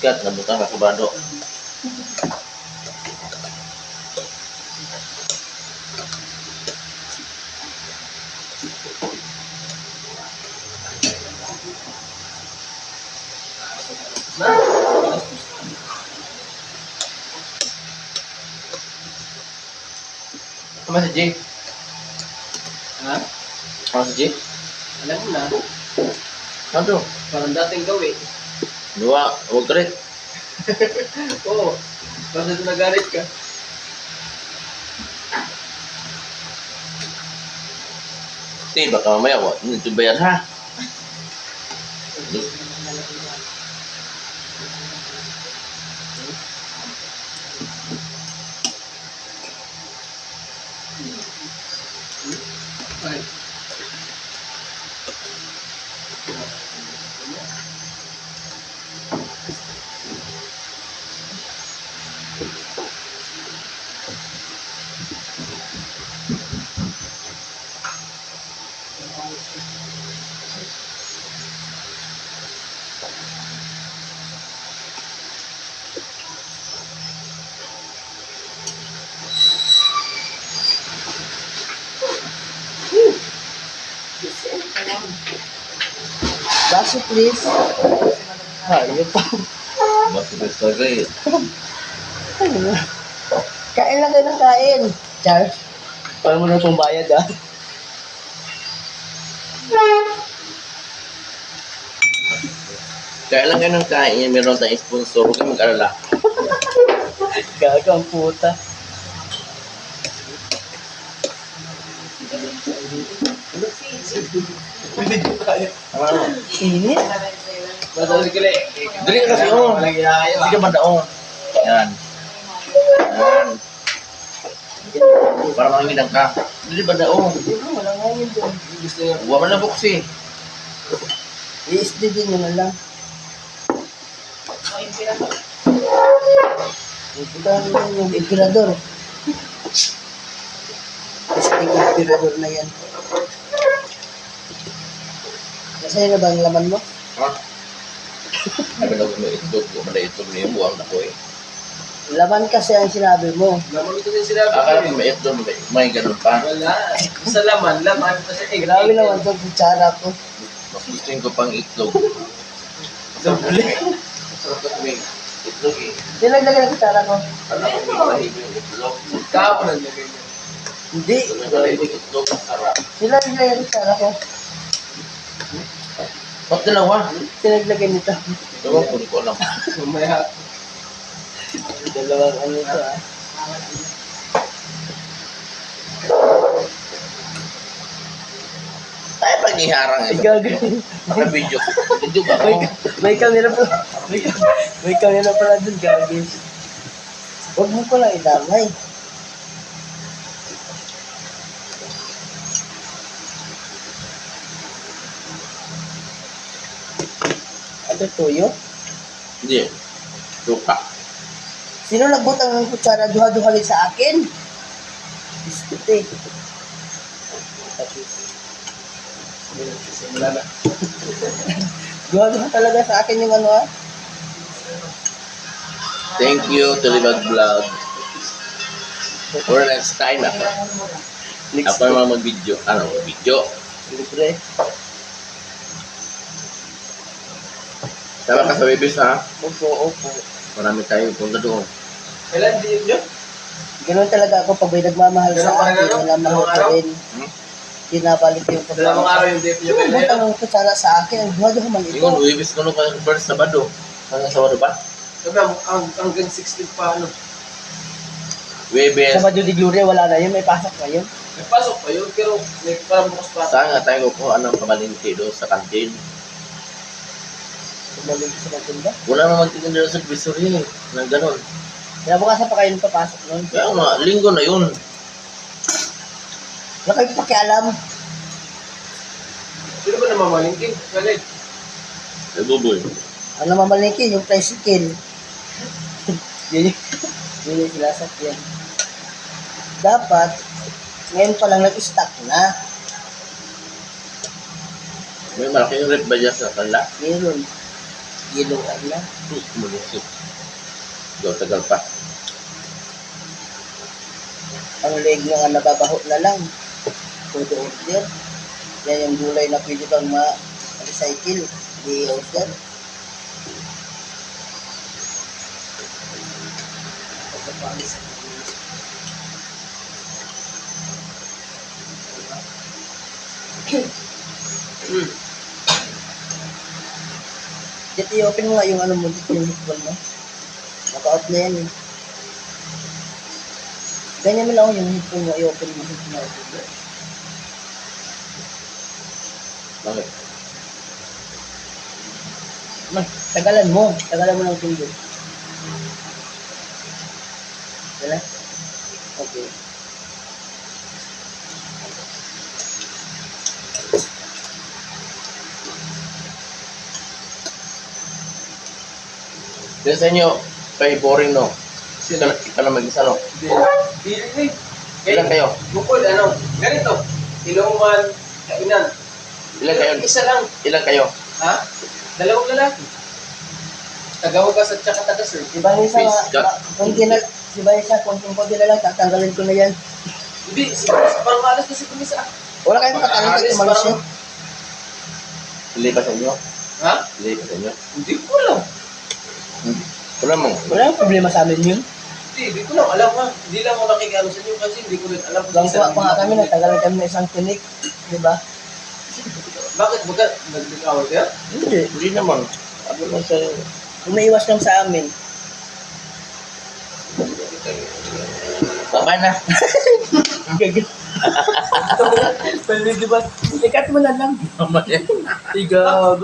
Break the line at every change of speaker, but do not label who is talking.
Sikat, nabutang ka kubado. Sama si Jay.
Ha?
Sama si Jay.
Alam mo na,
Ano?
parang dating gawin.
Dua, huwag ka rin.
Oo. Parang dito nagalit ka.
Hindi, baka mamaya ko. Ito bayad ha.
Ay.
Baso, please. Hayop pa.
Masuk ke story.
Kain lang kayo ng kain. Char. Paano mo na itong bayad, ah?
Kaya lang ganun kain, meron tayong sponsor, huwag kang mag-alala.
Gago ang puta.
Ano?
Init.
Madali ka lang.
Dali ka kasi oh. Hindi ka madaong. Yan. Yan. Para manginang ka. Dali ba daong?
Wala nga yun doon.
Gusto niya.
Huwag mo na buksi.
I-SDD nyo na lang. Iputahan nyo yung emperador. Stick emperador na yan. Nasa'yo na ba ang laman mo?
Ha? Sabi na mo itlog. Huwag mo na itlog na yung buwang na ko eh.
Laman kasi ang sinabi mo.
Laman ito din sinabi
Akala
ko
ko may itlog, may ganun pa.
Wala. Sa laman kasi
Grabe naman ito, kutsara ko.
Mas gusto ko pang itlog.
Doble.
Masarap kasi may itlog eh.
Nilaglagan ang kutsara ko.
Alam ko may mahigit yung itlog.
Kahapon ang lagay niya.
Hindi.
Ito na yung itlog, masarap.
Nilaglagan ang kutsara ko.
Ba't dalawa?
Nilaglagan nito.
Ewan ko, hindi ko alam.
Mamaya.
Dalawang ano ito, ah.
Tayo pag iharang ito.
Gagawin.
Naka-video. Video ba
May,
ako?
may camera pa. May camera pala dun, gagawin. Huwag mo pala idamay. Ano tuyo?
Hindi. Luka.
Sino nagbutang ng kutsara duha-duhalin sa akin? Biskit eh.
Simula na.
Duha-duha talaga sa akin yung ano, ah.
Thank you to Libag Vlog. For next time ako.
Next
Ako naman mag-video. Ano, mag-video.
libre.
Tama ka sa Webis ha.
Opo, opo.
Marami tayo punta doon.
Kailan din yun?
Ganun talaga ako pag may nagmamahal
Dalawang
sa akin,
araw?
wala mahal
Dalawang
pa
araw?
rin.
Hmm?
Pinabalik yung
Dalawang araw yung dip niyo
Yung
kailan.
butang ng kutsara sa akin, ang duha-duha man ito.
Ingon, Webis ko nung first Sabado. Hanggang Sabado ba?
Sabi hanggang 16 pa ano.
Webis.
Sa Badyo de Gloria, wala na yun, may pasok pa yun.
May pasok pa yun pero may parang bukas pa.
Saan nga tayo kukuha ng pamalingki doon sa kantin?
Bumalik sa maganda.
Wala naman magtitinda doon sa divisory eh. Nang ganon.
Kaya bukas pa kayo papasok nun.
Kaya nga, linggo na yun.
Wala kayo pakialam.
Sino ba namamalingking? Galit.
Eh, buboy.
Ang namamalingki, yung tricycle. yun yung sinasakyan. Dapat, ngayon pa lang nag-stock na.
May malaking rep ba dyan sa kanila?
Meron. Kiluan na.
Malusog. Daw tagal pa.
Ang leg nga nababaho na lang. Pwede order. Yan yung gulay na pwede bang ma-recycle. Di order. Dito i-open mo nga yung ano mo, yung football mo. Naka-out na yan eh. Ganyan mo lang yung headphone mo, i-open mo.
Bakit?
Tagalan mo ng pindot. Wala? Okay.
Dahil sa inyo, kay boring no? Ikaw na mag-isa no?
Hindi.
Ilan kayo?
Bukod, ano, ganito. Ilongman, kainan.
Ilan kayo?
Isa lang.
Ilan kayo?
Ha? Dalawang lalaki. Tagawagas at saka tagasir.
Si Vanessa,
Please, God.
konti na, si Vanessa, konti na lang, tatanggalin ko na yan.
Hindi, parang maalas na si Kumisa.
Wala kayong katanggal kahit umalis yun.
Hindi ba sa inyo?
Ha?
Hindi ba sa inyo?
Hindi ko alam.
Wala mo.
Wala yung problema sa amin yun.
Hindi ko lang alam ha. Hindi lang ako nakikiano sa inyo kasi hindi ko rin alam.
Lang kuha pa nga kami, natagalan kami ng isang tinik. Di ba?
Bakit? Baga, nagdikawal kayo?
Hindi.
Hindi naman. Ano lang sa
Umaiwas lang sa amin.
Baba na.
Pwede di ba? Ikat mo na lang.
Mamaya.
Ikaw.